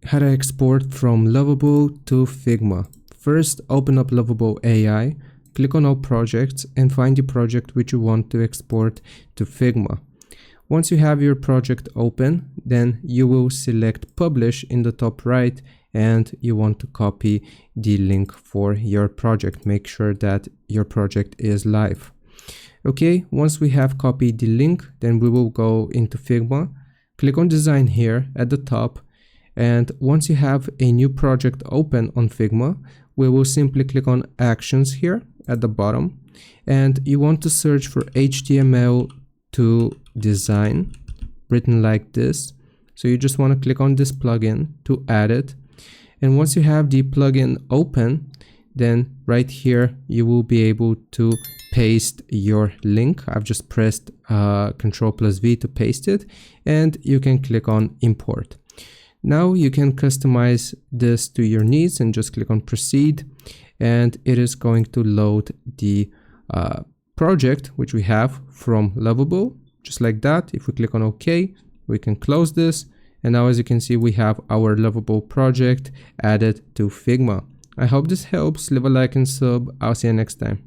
How to export from Lovable to Figma. First, open up Lovable AI, click on all projects and find the project which you want to export to Figma. Once you have your project open, then you will select publish in the top right and you want to copy the link for your project. Make sure that your project is live. Okay, once we have copied the link, then we will go into Figma, click on design here at the top. And once you have a new project open on Figma, we will simply click on actions here at the bottom. And you want to search for HTML to design, written like this. So you just want to click on this plugin to add it. And once you have the plugin open, then right here, you will be able to paste your link. I've just pressed Ctrl+V to paste it, and you can click on import. Now you can customize this to your needs and just click on proceed, and it is going to load the project which we have from Lovable, just like that. If we click on OK, we can close this, and now as you can see, we have our Lovable project added to Figma. I hope this helps. Leave a like and sub. I'll see you next time.